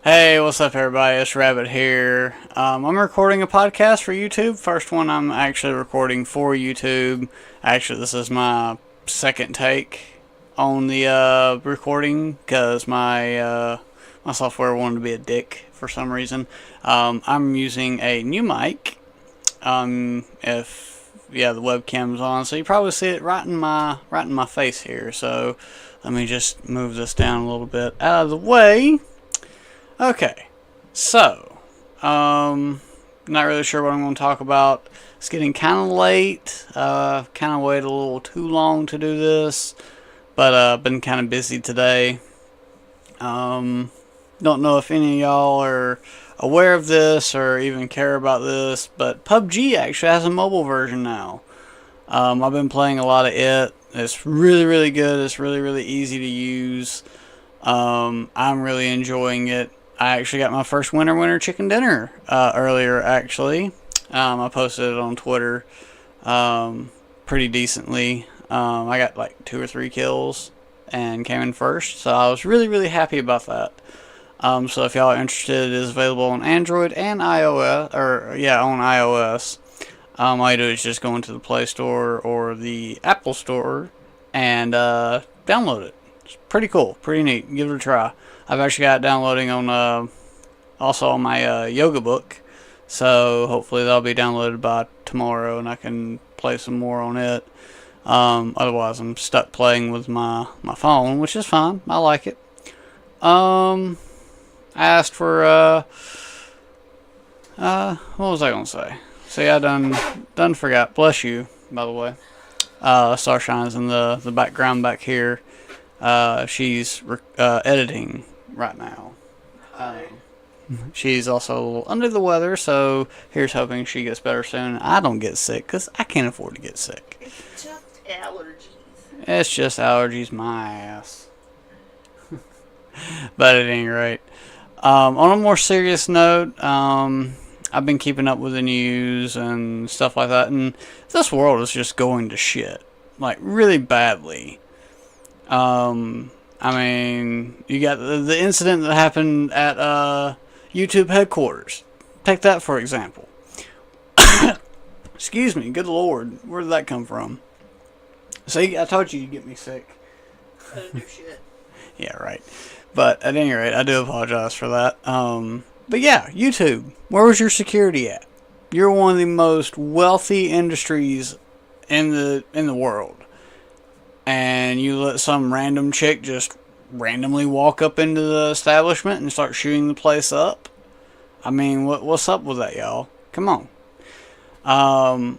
Hey, what's up, everybody? It's Rabbit here. I'm recording a podcast for YouTube. First one I'm actually recording for YouTube. Actually, this is my second take on the recording because my software wanted to be a dick for some reason. I'm using a new mic. If the webcam's on, so you probably see it right in my face here. So let me just move this down a little bit out of the way. Okay, so, not really sure what I'm going to talk about. It's getting kind of late. Kind of waited a little too long to do this, but been kind of busy today. Don't know if any of y'all are aware of this or even care about this, but PUBG actually has a mobile version now. I've been playing a lot of it. It's really, really good. It's really, really easy to use. I'm really enjoying it. I actually got my first winner chicken dinner earlier, actually. I posted it on Twitter pretty decently. I got like 2 or 3 kills and came in first, so I was really, really happy about that. So if y'all are interested, it is available on Android and iOS, on iOS. All you do is just go into the Play Store or the Apple Store and download it. It's pretty cool, pretty neat. Give it a try. I've actually got it downloading on also on my yoga book, so hopefully that'll be downloaded by tomorrow and I can play some more on it. Otherwise, I'm stuck playing with my phone, which is fine. I like it. I asked for what was I gonna say? See, I done forgot. Bless you, by the way. Starshine's in the background back here. She's editing right now. She's also a little under the weather, so here's hoping she gets better soon. I don't get sick because I can't afford to get sick. It's just allergies. It's just allergies, my ass. But at any rate, on a more serious note, I've been keeping up with the news and stuff like that, and this world is just going to shit, like really badly. I mean, you got the incident that happened at YouTube headquarters. Take that for example. Excuse me, good lord, where did that come from? See, I told you you'd get me sick. I don't do shit. Yeah, right. But at any rate, I do apologize for that. But yeah, YouTube, where was your security at? You're one of the most wealthy industries in the world. And you let some random chick just randomly walk up into the establishment and start shooting the place up? I mean, what's up with that, y'all? Come on.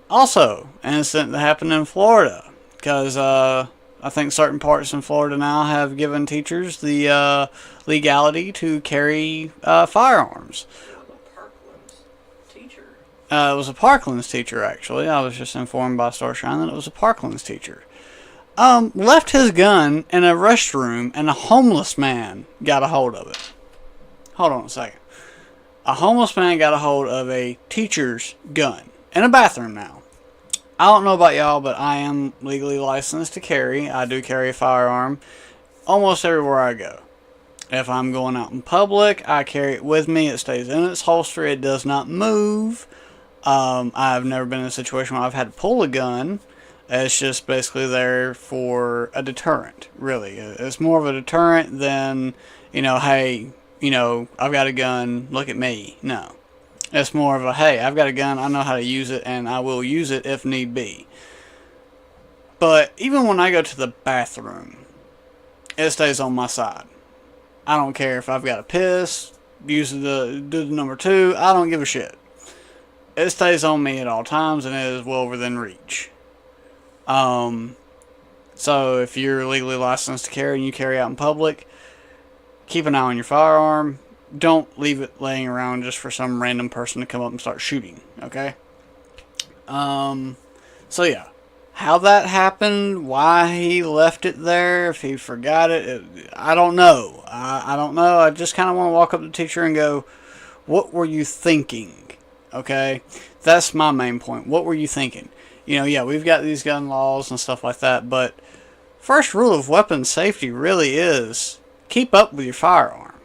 Also, an incident that happened in Florida. Because I think certain parts in Florida now have given teachers the legality to carry firearms. Parkland's teacher. It was a Parkland's teacher, actually. I was just informed by Starshine that it was a Parkland's teacher. Left his gun in a restroom and a homeless man got a hold of it. Hold on a second. A homeless man got a hold of a teacher's gun in a bathroom now. I don't know about y'all, but I am legally licensed to carry. I do carry a firearm almost everywhere I go. If I'm going out in public, I carry it with me. It stays in its holster. It does not move. I've never been in a situation where I've had to pull a gun. It's just basically there for a deterrent, really. It's more of a deterrent than, hey, I've got a gun, look at me. No. It's more of a, hey, I've got a gun, I know how to use it, and I will use it if need be. But even when I go to the bathroom, it stays on my side. I don't care if I've got to piss, do the number 2, I don't give a shit. It stays on me at all times, and it is well within reach. So if you're legally licensed to carry and you carry out in public, keep an eye on your firearm. Don't leave it laying around just for some random person to come up and start shooting, okay? So yeah. How that happened, why he left it there, if he forgot it, I don't know. I don't know. I just kind of want to walk up to the teacher and go, what were you thinking? Okay? That's my main point. What were you thinking? We've got these gun laws and stuff like that, but first rule of weapons safety really is keep up with your firearm.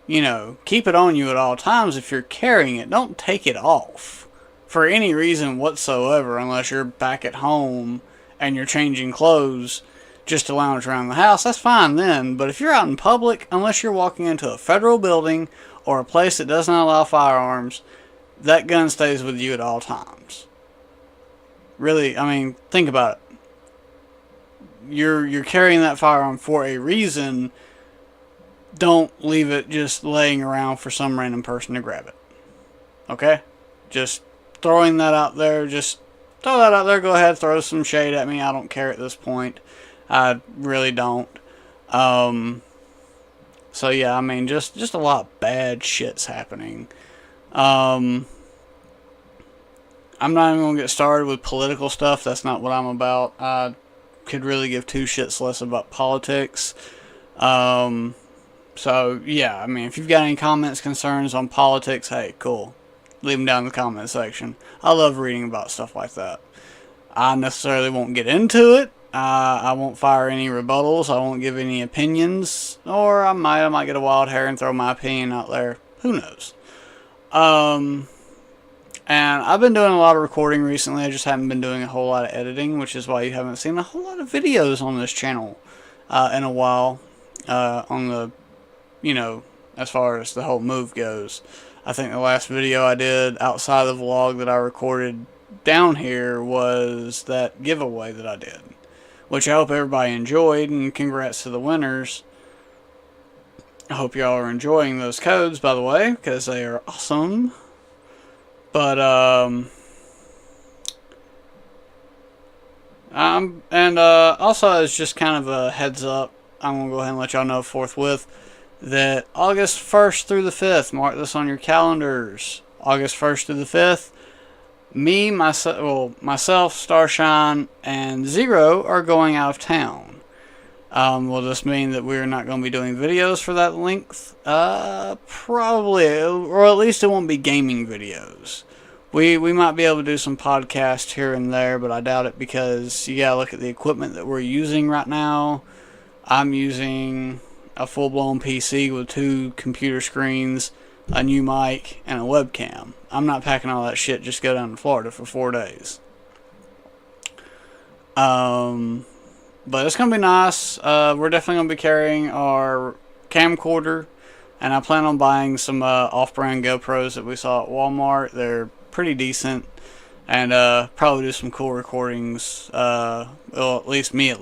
you know, keep it on you at all times. If you're carrying it, don't take it off for any reason whatsoever, unless you're back at home and you're changing clothes just to lounge around the house. That's fine then. But if you're out in public, unless you're walking into a federal building or a place that does not allow firearms, that gun stays with you at all times. Really, I mean, think about it. You're carrying that firearm for a reason. Don't leave it just laying around for some random person to grab it. Okay? Just throwing that out there. Just throw that out there. Go ahead, throw some shade at me. I don't care at this point. I really don't. So yeah, I mean, just a lot of bad shit's happening. I'm not even gonna get started with political stuff. That's not what I'm about. I could really give two shits less about politics. So yeah, I mean, if you've got any comments, concerns on politics, hey, cool. Leave them down in the comment section. I love reading about stuff like that. I necessarily won't get into it. I won't fire any rebuttals. I won't give any opinions. Or I might get a wild hair and throw my opinion out there. Who knows? And I've been doing a lot of recording recently. I just haven't been doing a whole lot of editing, which is why you haven't seen a whole lot of videos on this channel in a while. On the, you know, as far as the whole move goes. I think the last video I did outside of the vlog that I recorded down here was that giveaway that I did, which I hope everybody enjoyed, and congrats to the winners. I hope y'all are enjoying those codes, by the way, because they are awesome. But also as just kind of a heads up, I'm gonna go ahead and let y'all know forthwith that August 1st through the 5th, mark this on your calendars. August 1st through the 5th, myself, Starshine, and Zero are going out of town. Will this mean that we're not going to be doing videos for that length? Probably, or at least it won't be gaming videos. We might be able to do some podcasts here and there, but I doubt it because you gotta look at the equipment that we're using right now. I'm using a full-blown PC with 2 computer screens, a new mic, and a webcam. I'm not packing all that shit just to go down to Florida for 4 days. But it's going to be nice. We're definitely going to be carrying our camcorder, and I plan on buying some off-brand GoPros that we saw at Walmart. They're pretty decent, and probably do some cool recordings, well, at least me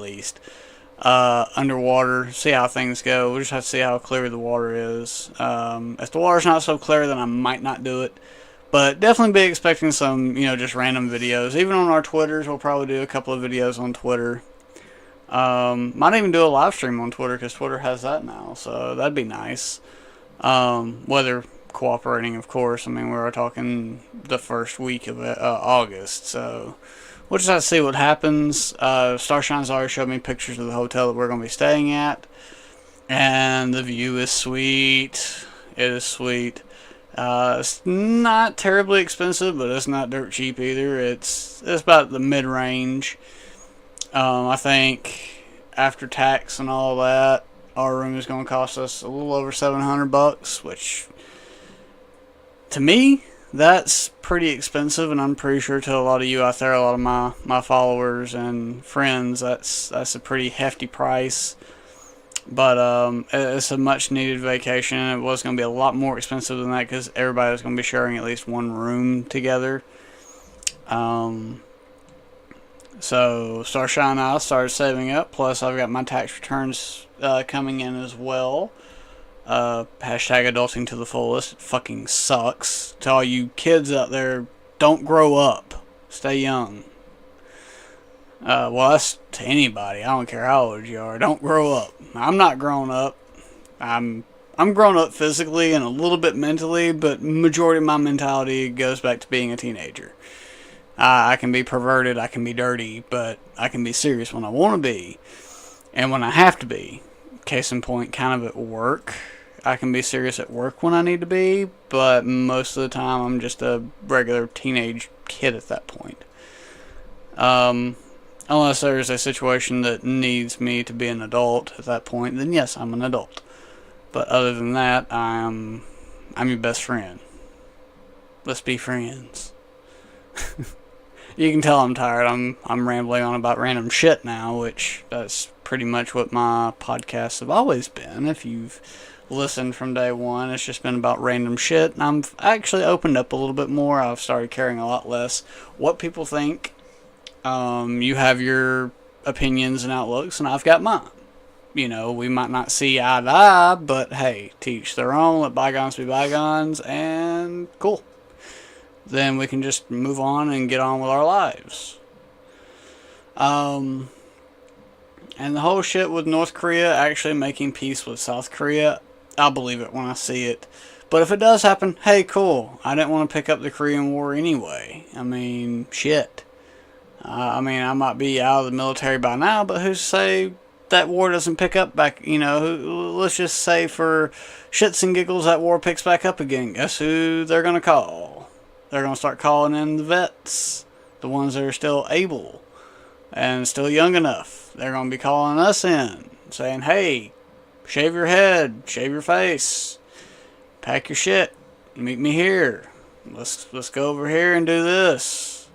underwater, see how things go. We'll just have to see how clear the water is. If the water's not so clear, then I might not do it. But definitely be expecting some, you know, just random videos. Even on our Twitters, we'll probably do a couple of videos on Twitter. Might even do a live stream on Twitter, because Twitter has that now, so that'd be nice. Weather cooperating, of course. I mean, we were talking the first week of August, so we'll just have to see what happens. Starshine's already showed me pictures of the hotel that we're going to be staying at, and the view is sweet. It is sweet. It's not terribly expensive, but it's not dirt cheap either. It's about the mid-range. I think after tax and all that, our room is going to cost us a little over $700, which to me, that's pretty expensive, and I'm pretty sure to a lot of you out there, a lot of my followers and friends, that's a pretty hefty price. But it's a much needed vacation. It was going to be a lot more expensive than that because everybody was going to be sharing at least one room together. So Starshine and I started saving up, plus I've got my tax returns coming in as well. Hashtag adulting to the fullest. It fucking sucks. To all you kids out there, don't grow up. Stay young. Well, that's to anybody. I don't care how old you are. Don't grow up. I'm not grown up. I'm grown up physically and a little bit mentally, but majority of my mentality goes back to being a teenager. I can be perverted, I can be dirty, but I can be serious when I want to be, and when I have to be. Case in point, kind of at work. I can be serious at work when I need to be, but most of the time I'm just a regular teenage kid at that point. Unless there's a situation that needs me to be an adult at that point, then yes, I'm an adult. But other than that, I'm your best friend. Let's be friends. You can tell I'm tired. I'm rambling on about random shit now, which that's pretty much what my podcasts have always been. If you've listened from day one, it's just been about random shit. And I'm actually opened up a little bit more. I've started caring a lot less what people think. You have your opinions and outlooks, and I've got mine. You know, we might not see eye to eye, but hey, to each their own. Let bygones be bygones, and cool. Then we can just move on and get on with our lives. And the whole shit with North Korea actually making peace with South Korea, I'll believe it when I see it. But if it does happen, hey, cool. I didn't want to pick up the Korean War anyway. I mean, shit. I might be out of the military by now, but who's to say that war doesn't pick up back? You know, let's just say for shits and giggles that war picks back up again. Guess who they're going to call? They're going to start calling in the vets, the ones that are still able and still young enough. They're going to be calling us in, saying, hey, shave your head, shave your face, pack your shit, meet me here. Let's go over here and do this.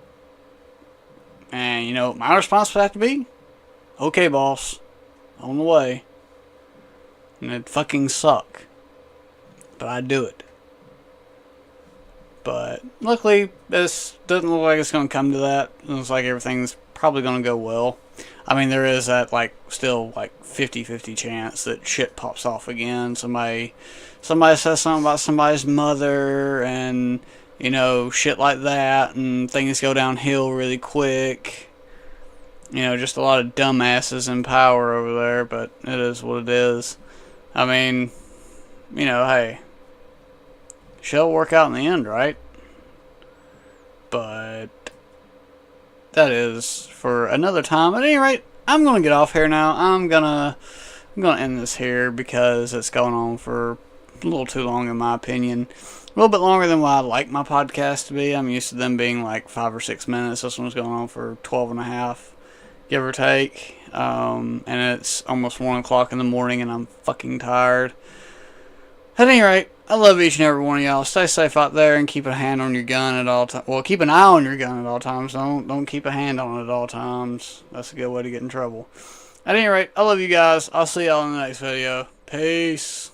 And, you know, my response would have to be, okay, boss, on the way. And it'd fucking suck. But I'd do it. But luckily, this doesn't look like it's going to come to that. It looks like everything's probably going to go well. I mean, there is that, still 50-50 chance that shit pops off again. Somebody says something about somebody's mother and, you know, shit like that. And things go downhill really quick. You know, just a lot of dumbasses in power over there. But it is what it is. I mean, you know, hey. Shit'll work out in the end, right? But that is for another time. At any rate, I'm gonna get off here now. I'm gonna end this here because it's going on for a little too long in my opinion. A little bit longer than what I like my podcast to be. I'm used to them being like 5 or 6 minutes. This one's going on for 12 and a half, give or take. And it's almost 1 o'clock in the morning and I'm fucking tired. At any rate, I love each and every one of y'all. Stay safe out there and keep a hand on your gun at all times. Well, keep an eye on your gun at all times. Don't keep a hand on it at all times. That's a good way to get in trouble. At any rate, I love you guys. I'll see y'all in the next video. Peace.